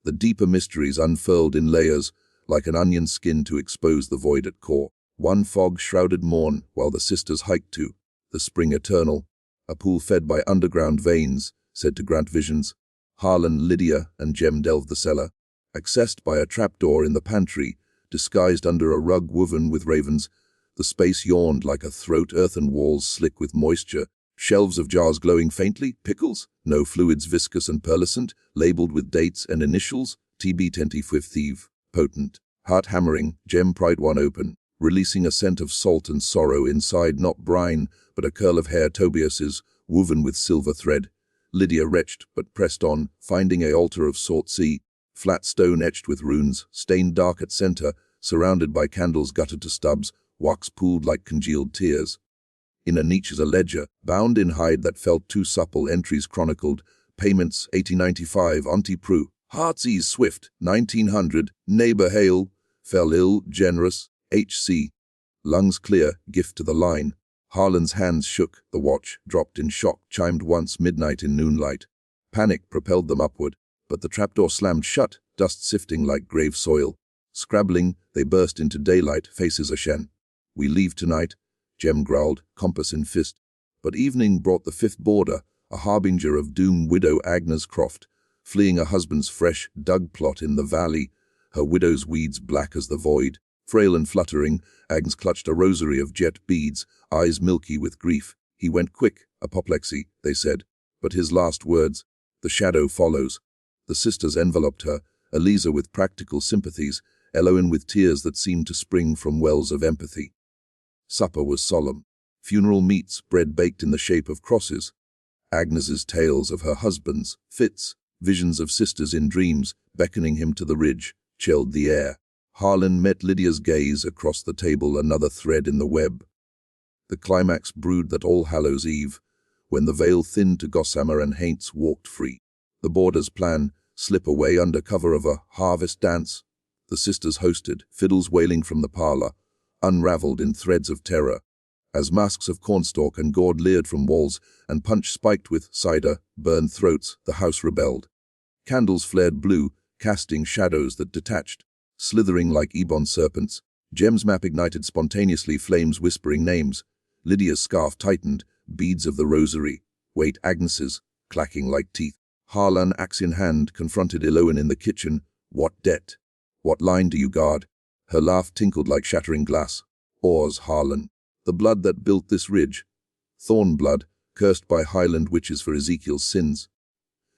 The deeper mysteries unfurled in layers, like an onion skin to expose the void at core. One fog-shrouded morn, while the sisters hiked to the spring eternal, a pool fed by underground veins, said to grant visions. Harlan, Lydia, and Jem delved the cellar, accessed by a trapdoor in the pantry, disguised under a rug woven with ravens. The space yawned like a throat, earthen walls slick with moisture, shelves of jars glowing faintly, pickles, no fluids viscous and pearlescent, labeled with dates and initials, TB25 potent. Heart hammering, Jem pried one open, releasing a scent of salt and sorrow inside, not brine, but a curl of hair, Tobias's, woven with silver thread. Lydia retched, but pressed on, finding a altar of salt sea, flat stone etched with runes, stained dark at center, surrounded by candles guttered to stubs, wax pooled like congealed tears. In a niche is a ledger, bound in hide that felt too supple, entries chronicled, payments 1895, Auntie Prue, Heartsease Swift, 1900, Neighbor Hale, fell ill, generous, H.C. Lungs clear, gift to the line. Harlan's hands shook, the watch, dropped in shock, chimed once, midnight in noonlight. Panic propelled them upward, but the trapdoor slammed shut, dust sifting like grave soil. Scrabbling, they burst into daylight, faces ashen. "We leave tonight," Jem growled, compass in fist. But evening brought the fifth boarder, a harbinger of doom, widow Agnes Croft, fleeing a husband's fresh, dug plot in the valley, her widow's weeds black as the void. Frail and fluttering, Agnes clutched a rosary of jet beads, eyes milky with grief. He went quick, apoplexy, they said. But his last words, "The shadow follows." The sisters enveloped her, Eliza with practical sympathies, Eloan with tears that seemed to spring from wells of empathy. Supper was solemn. Funeral meats, bread baked in the shape of crosses. Agnes's tales of her husband's fits, visions of sisters in dreams, beckoning him to the ridge, chilled the air. Harlan met Lydia's gaze across the table, another thread in the web. The climax brewed that All Hallows' Eve, when the veil thinned to gossamer and Haints walked free. The boarder's plan, slip away under cover of a harvest dance. The sisters hosted, fiddles wailing from the parlor, unraveled in threads of terror. As masks of cornstalk and gourd leered from walls, and punch spiked with cider, burned throats, the house rebelled. Candles flared blue, casting shadows that detached, slithering like ebon serpents. Jem's map ignited spontaneously, flames whispering names. Lydia's scarf tightened, beads of the rosary. Wait, Agnes's, clacking like teeth. Harlan, axe in hand, confronted Eloan in the kitchen. "What debt? What line do you guard?" Her laugh tinkled like shattering glass. "Ours, Harlan. The blood that built this ridge. Thorn blood, cursed by highland witches for Ezekiel's sins.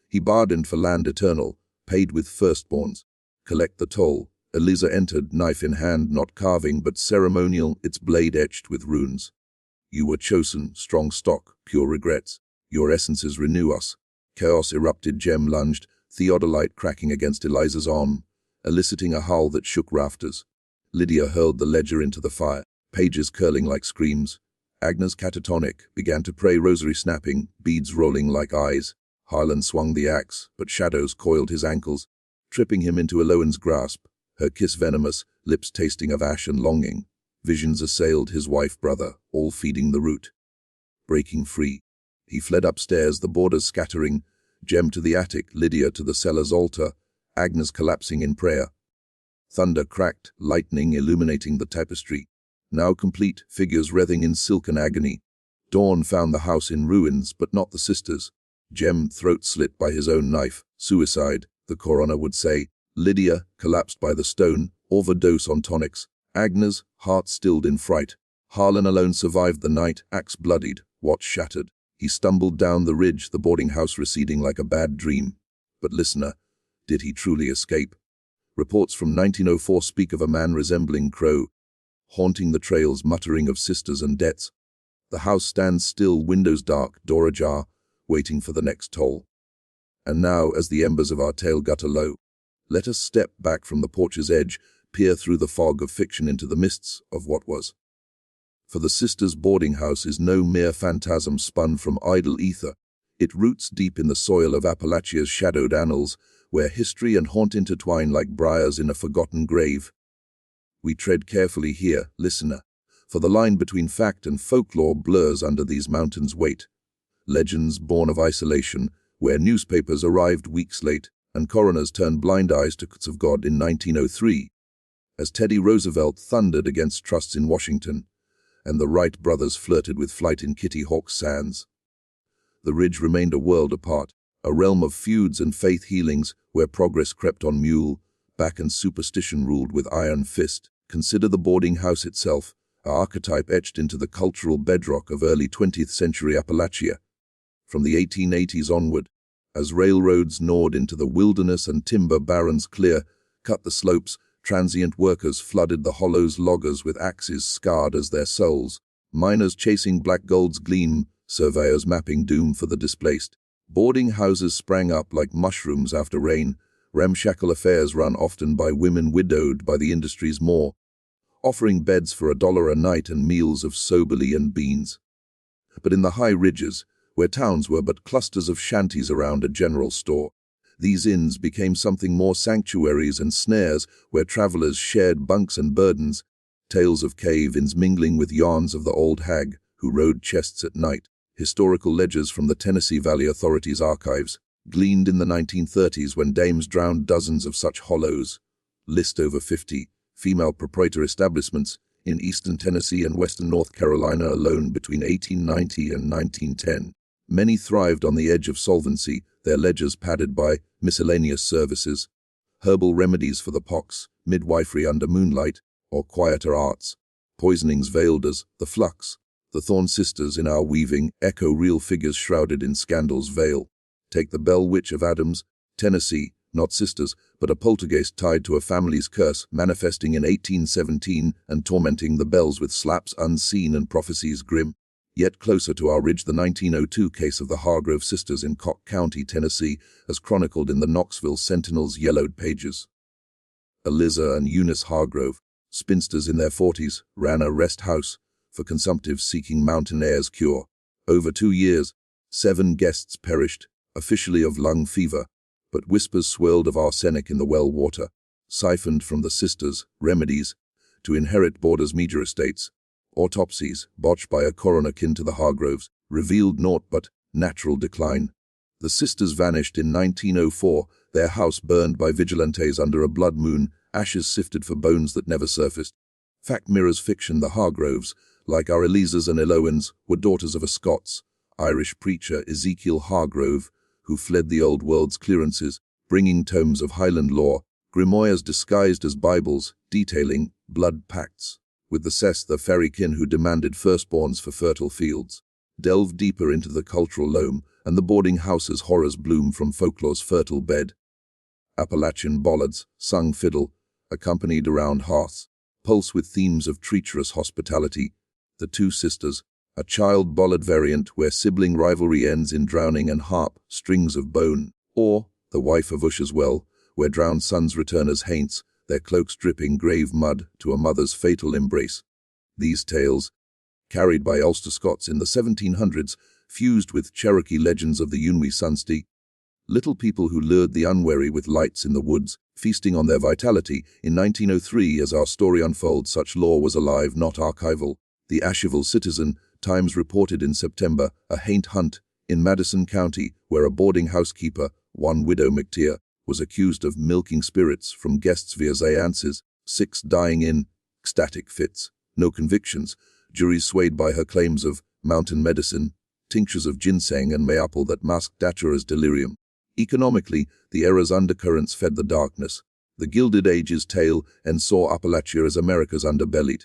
He bargained for land eternal, paid with firstborns. Collect the toll." Eliza entered, knife in hand, not carving but ceremonial, its blade etched with runes. "You were chosen, strong stock, pure regrets. Your essences renew us." Chaos erupted. Jem lunged, theodolite cracking against Eliza's arm, eliciting a howl that shook rafters. Lydia hurled the ledger into the fire, pages curling like screams. Agnes, catatonic, began to pray, rosary snapping, beads rolling like eyes. Harlan swung the axe, but shadows coiled his ankles, tripping him into Eloan's grasp, her kiss venomous, lips tasting of ash and longing. Visions assailed his wife-brother, all feeding the root. Breaking free, he fled upstairs, the boarders scattering, Jem to the attic, Lydia to the cellar's altar. Agnes collapsing in prayer. Thunder cracked, lightning illuminating the tapestry. Now complete, figures writhing in silken agony. Dawn found the house in ruins, but not the sisters. Jem, throat slit by his own knife. Suicide, the coroner would say. Lydia, collapsed by the stone, overdose on tonics. Agnes, heart stilled in fright. Harlan alone survived the night, axe bloodied, watch shattered. He stumbled down the ridge, the boarding house receding like a bad dream. But listener, did he truly escape? Reports from 1904 speak of a man resembling Crow, haunting the trails, muttering of sisters and debts. The house stands still, windows dark, door ajar, waiting for the next toll. And now, as the embers of our tale gutter low, let us step back from the porch's edge, peer through the fog of fiction into the mists of what was. For the sisters' boarding house is no mere phantasm spun from idle ether. It roots deep in the soil of Appalachia's shadowed annals, where history and haunt intertwine like briars in a forgotten grave. We tread carefully here, listener, for the line between fact and folklore blurs under these mountains' weight. Legends born of isolation, where newspapers arrived weeks late and coroners turned blind eyes to acts of God in 1903, as Teddy Roosevelt thundered against trusts in Washington, and the Wright brothers flirted with flight in Kitty Hawk's sands. The ridge remained a world apart, a realm of feuds and faith healings where progress crept on mule, back and superstition ruled with iron fist. Consider the boarding house itself, an archetype etched into the cultural bedrock of early 20th century Appalachia. From the 1880s onward, as railroads gnawed into the wilderness and timber barrens cut the slopes, transient workers flooded the hollows, loggers with axes scarred as their souls, miners chasing black gold's gleam, surveyors mapping doom for the displaced. Boarding houses sprang up like mushrooms after rain, ramshackle affairs run often by women widowed by the industry's maw, offering beds for $1 a night and meals of soberly and beans. But in the high ridges, where towns were but clusters of shanties around a general store, these inns became something more, sanctuaries and snares where travelers shared bunks and burdens, tales of cave-ins mingling with yarns of the old hag who rode chests at night. Historical ledgers from the Tennessee Valley Authority's archives, gleaned in the 1930s when dames drowned dozens of such hollows, list over 50 female proprietor establishments in eastern Tennessee and western North Carolina alone between 1890 and 1910. Many thrived on the edge of solvency, their ledgers padded by miscellaneous services, herbal remedies for the pox, midwifery under moonlight, or quieter arts, poisonings veiled as the flux. The Thorn sisters in our weaving echo real figures shrouded in scandal's veil. Take the Bell Witch of Adams, Tennessee, not sisters, but a poltergeist tied to a family's curse, manifesting in 1817 and tormenting the Bells with slaps unseen and prophecies grim. Yet closer to our ridge, the 1902 case of the Hargrove sisters in Cock County, Tennessee, as chronicled in the Knoxville Sentinel's yellowed pages. Eliza and Eunice Hargrove, spinsters in their 40s, ran a rest house for consumptives seeking mountain air's cure. Over 2 years, 7 guests perished, officially of lung fever, but whispers swirled of arsenic in the well water, siphoned from the sisters' remedies to inherit Borders' meager estates. Autopsies, botched by a coroner kin to the Hargroves, revealed naught but natural decline. The sisters vanished in 1904, their house burned by vigilantes under a blood moon, ashes sifted for bones that never surfaced. Fact mirrors fiction. The Hargroves, like our Elizas and Elowens, were daughters of a Scots, Irish preacher, Ezekiel Hargrove, who fled the old world's clearances, bringing tomes of Highland lore, grimoires disguised as Bibles, detailing blood pacts with the Seth, the fairykin who demanded firstborns for fertile fields. Delve deeper into the cultural loam, and the boarding house's horrors bloom from folklore's fertile bed. Appalachian ballads, sung fiddle, accompanied around hearths, pulse with themes of treacherous hospitality. The Two Sisters, a child ballad variant where sibling rivalry ends in drowning and harp, strings of bone. Or The Wife of Usher's Well, where drowned sons return as haints, their cloaks dripping grave mud to a mother's fatal embrace. These tales, carried by Ulster Scots in the 1700s, fused with Cherokee legends of the Unwi Sunstee, little people who lured the unwary with lights in the woods, feasting on their vitality. In 1903, as our story unfolds, such lore was alive, not archival. The Asheville Citizen, Times reported in September, a haint hunt in Madison County, where a boarding housekeeper, one widow McTeer, was accused of milking spirits from guests via seances, 6 dying in ecstatic fits. No convictions, juries swayed by her claims of mountain medicine, tinctures of ginseng and mayapple that masked datura as delirium. Economically, the era's undercurrents fed the darkness. The Gilded Age's tale and saw Appalachia as America's underbellied.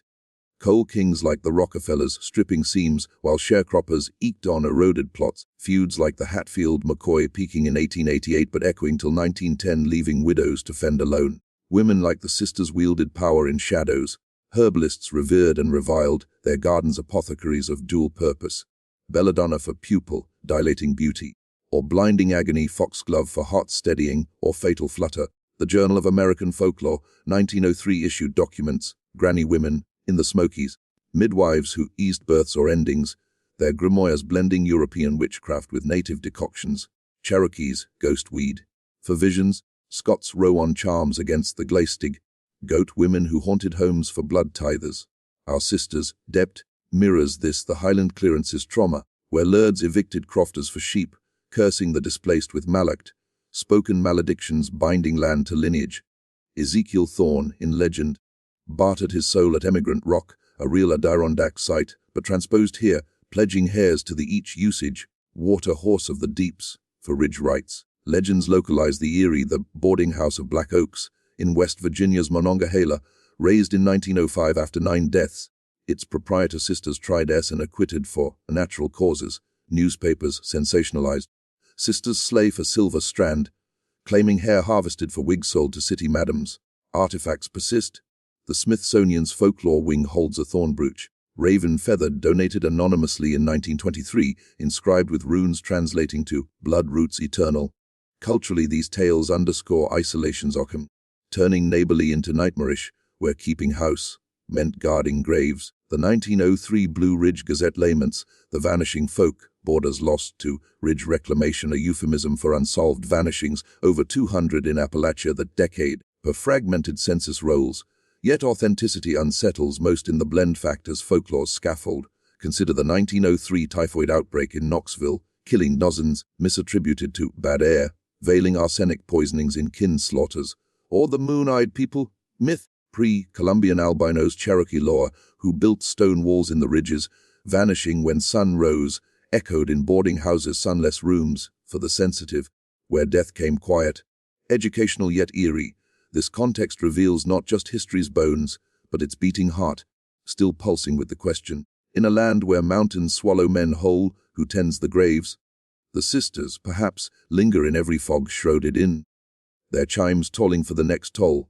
Coal kings like the Rockefellers stripping seams, while sharecroppers eked on eroded plots, feuds like the Hatfield-McCoy peaking in 1888 but echoing till 1910, leaving widows to fend alone. Women like the sisters wielded power in shadows. Herbalists revered and reviled, their gardens apothecaries of dual purpose. Belladonna for pupil, dilating beauty, or blinding agony, foxglove for heart steadying, or fatal flutter. The Journal of American Folklore, 1903 issued documents, granny women, in the Smokies, midwives who eased births or endings, their grimoires blending European witchcraft with native decoctions, Cherokees, ghost weed. For visions, Scots row-on charms against the Glaistig, goat women who haunted homes for blood tithers. Our sisters, Dept, mirrors this the Highland clearances trauma, where lords evicted crofters for sheep, cursing the displaced with malact, spoken maledictions binding land to lineage. Ezekiel Thorne, in legend, bartered his soul at Emigrant Rock, a real Adirondack site, but transposed here, pledging hares to the each usage, water horse of the deeps, for ridge rights. Legends localize the Erie, the Boardinghouse of Black Oaks, in West Virginia's Monongahela, raised in 1905 after 9 deaths. Its proprietor sisters tried and acquitted for natural causes. Newspapers sensationalized. Sisters slay for silver strand, claiming hair harvested for wigs sold to city madams. Artifacts persist. The Smithsonian's folklore wing holds a thorn brooch, raven-feathered, donated anonymously in 1923, inscribed with runes translating to blood roots eternal. Culturally, these tales underscore isolation's occam, turning neighborly into nightmarish, where keeping house meant guarding graves. The 1903 Blue Ridge Gazette laments the vanishing folk, borders lost to ridge reclamation, a euphemism for unsolved vanishings, over 200 in Appalachia that decade, per fragmented census rolls. Yet authenticity unsettles most in the blend factors folklore's scaffold. Consider the 1903 typhoid outbreak in Knoxville, killing dozens, misattributed to bad air, veiling arsenic poisonings in kin slaughters, or the moon-eyed people myth, pre-Columbian albinos Cherokee lore, who built stone walls in the ridges, vanishing when sun rose, echoed in boarding houses, sunless rooms, for the sensitive, where death came quiet. Educational yet eerie, this context reveals not just history's bones, but its beating heart, still pulsing with the question. In a land where mountains swallow men whole, who tends the graves? The sisters, perhaps, linger in every fog shrouded in, their chimes tolling for the next toll.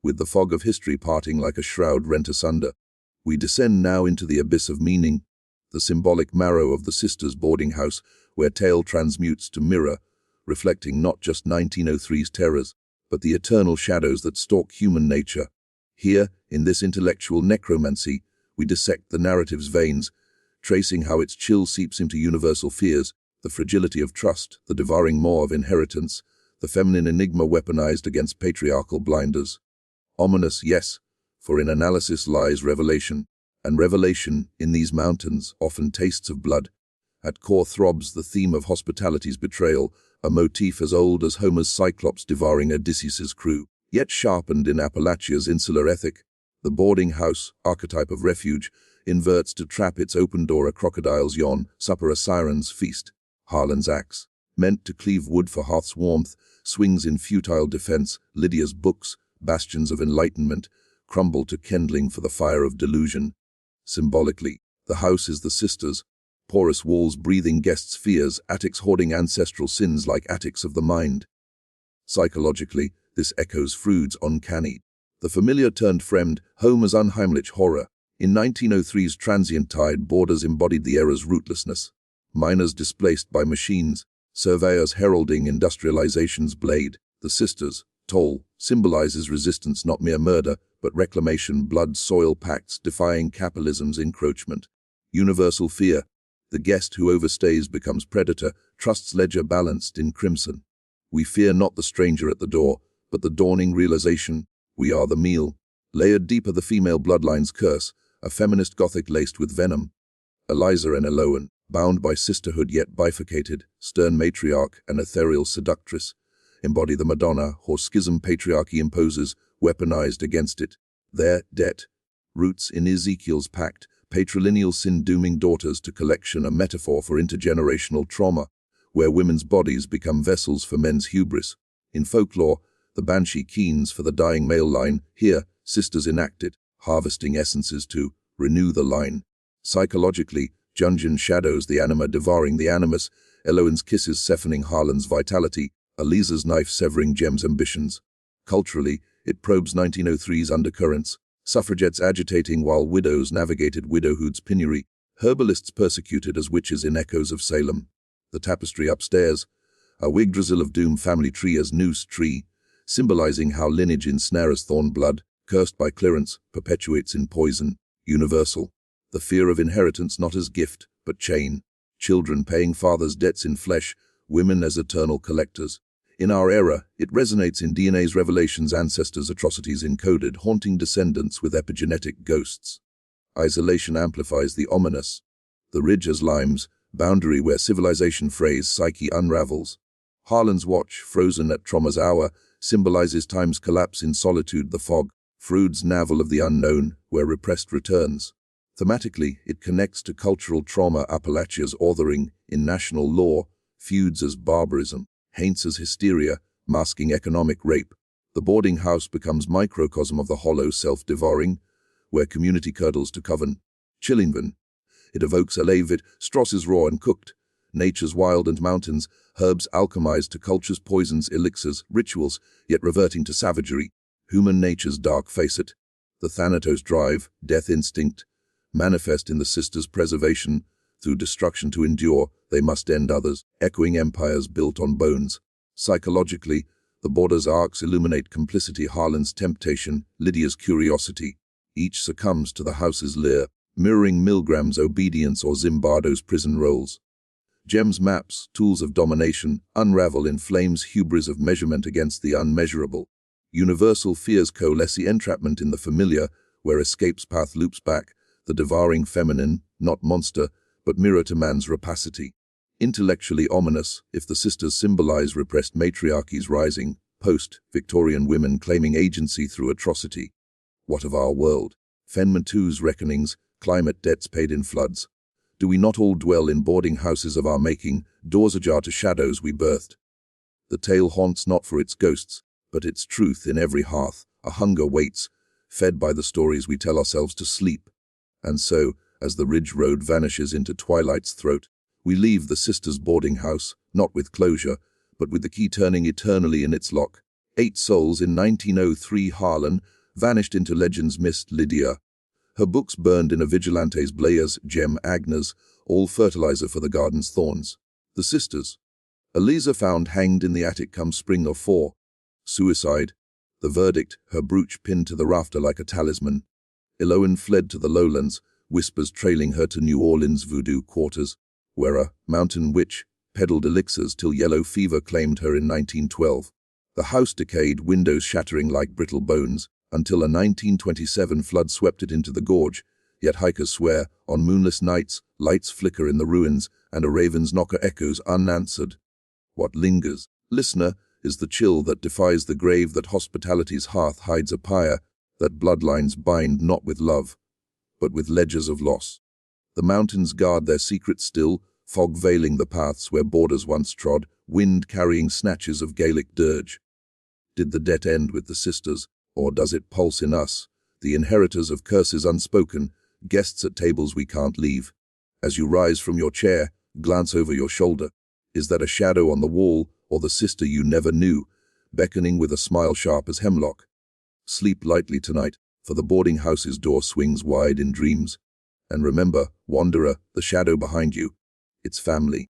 With the fog of history parting like a shroud rent asunder, we descend now into the abyss of meaning, the symbolic marrow of the sisters' boarding house, where tale transmutes to mirror, reflecting not just 1903's terrors, but the eternal shadows that stalk human nature. Here, in this intellectual necromancy, we dissect the narrative's veins, tracing how its chill seeps into universal fears, the fragility of trust, the devouring maw of inheritance, the feminine enigma weaponized against patriarchal blinders. Ominous, yes, for in analysis lies revelation, and revelation, in these mountains, often tastes of blood. At core throbs the theme of hospitality's betrayal, a motif as old as Homer's Cyclops devouring Odysseus's crew, yet sharpened in Appalachia's insular ethic. The boarding house, archetype of refuge, inverts to trap its open door a crocodile's yawn, supper a siren's feast. Harlan's axe, meant to cleave wood for hearth's warmth, swings in futile defense. Lydia's books, bastions of enlightenment, crumble to kindling for the fire of delusion. Symbolically, the house is the sisters, porous walls breathing guests' fears, attics hoarding ancestral sins like attics of the mind. Psychologically, this echoes Freud's uncanny, the familiar turned fremd, Homer's unheimlich horror. In 1903's Transient Tide, boarders embodied the era's rootlessness. Miners displaced by machines, surveyors heralding industrialization's blade. The sisters, toll, symbolizes resistance, not mere murder, but reclamation, blood, soil pacts defying capitalism's encroachment. Universal fear, the guest who overstays becomes predator, trust's ledger balanced in crimson. We fear not the stranger at the door, but the dawning realization, we are the meal. Layered deeper the female bloodline's curse, a feminist Gothic laced with venom. Eliza and Eloan, bound by sisterhood yet bifurcated, stern matriarch and ethereal seductress. embody the Madonna or schism patriarchy imposes, weaponized against it. Their debt roots in Ezekiel's pact, patrilineal sin-dooming daughters to collection, a metaphor for intergenerational trauma, where women's bodies become vessels for men's hubris. In folklore, the banshee keens for the dying male line. Here, sisters enacted, harvesting essences to renew the line. Psychologically, Junjin shadows the anima devouring the animus, Eloin's kisses sephoning Harlan's vitality, Eliza's knife severing Jem's ambitions. Culturally, it probes 1903's undercurrents, suffragettes agitating while widows navigated widowhood's penury, herbalists persecuted as witches in echoes of Salem. The tapestry upstairs, a Yggdrasil of doom family tree as noose tree, symbolizing how lineage ensnares thorn blood, cursed by clearance, perpetuates in poison, universal. The fear of inheritance not as gift, but chain. Children paying fathers' debts in flesh, women as eternal collectors. In our era, it resonates in DNA's revelations, ancestors' atrocities encoded, haunting descendants with epigenetic ghosts. Isolation amplifies the ominous. The ridge as limes, boundary where civilization frays, psyche unravels. Harlan's watch, frozen at trauma's hour, symbolizes time's collapse in solitude. The fog, Froude's navel of the unknown, where repressed returns. Thematically, it connects to cultural trauma, Appalachia's authoring, in national law, feuds as barbarism, haints as hysteria, masking economic rape. The boarding house becomes microcosm of the hollow self-devouring, where community curdles to coven. Chillingvan. It evokes Alevid, Strauss's raw and cooked, nature's wild and mountains, herbs alchemized to culture's poisons, elixirs, rituals, yet reverting to savagery. Human nature's dark facet. The Thanatos drive, death instinct, manifest in the sisters' preservation. Through destruction to endure, they must end others, echoing empires built on bones. Psychologically, the border's arcs illuminate complicity, Harlan's temptation, Lydia's curiosity. Each succumbs to the house's lure, mirroring Milgram's obedience or Zimbardo's prison roles. Jem's maps, tools of domination, unravel in flames, hubris of measurement against the unmeasurable. Universal fears coalesce, entrapment in the familiar, where escape's path loops back, the devouring feminine, not monster, but mirror to man's rapacity. Intellectually ominous, if the sisters symbolize repressed matriarchies rising, post-Victorian women claiming agency through atrocity. What of our world? Fenmantu's reckonings, climate debts paid in floods. Do we not all dwell in boarding houses of our making, doors ajar to shadows we birthed? The tale haunts not for its ghosts, but its truth in every hearth. A hunger waits, fed by the stories we tell ourselves to sleep. And so, as the ridge road vanishes into twilight's throat, we leave the sisters' boarding house, not with closure, but with the key turning eternally in its lock. 8 souls in 1903. Harlan vanished into legend's mist. Lydia. Her books burned in a vigilante's blaze. Jem, Agnes, all fertilizer for the garden's thorns. The sisters. Eliza found hanged in the attic come spring of 4. Suicide. The verdict, her brooch pinned to the rafter like a talisman. Eloin fled to the lowlands, whispers trailing her to New Orleans' voodoo quarters, where a mountain witch peddled elixirs till yellow fever claimed her in 1912. The house decayed, windows shattering like brittle bones, until a 1927 flood swept it into the gorge. Yet hikers swear, on moonless nights, lights flicker in the ruins, and a raven's knocker echoes unanswered. What lingers, listener, is the chill that defies the grave, that hospitality's hearth hides a pyre, that bloodlines bind not with love, but with ledgers of loss. The mountains guard their secret still, fog veiling the paths where borders once trod, wind carrying snatches of Gaelic dirge. Did the debt end with the sisters, or does it pulse in us, the inheritors of curses unspoken, guests at tables we can't leave? As you rise from your chair, glance over your shoulder. Is that a shadow on the wall, or the sister you never knew, beckoning with a smile sharp as hemlock? Sleep lightly tonight, for the boarding house's door swings wide in dreams. And remember, wanderer, the shadow behind you, it's family.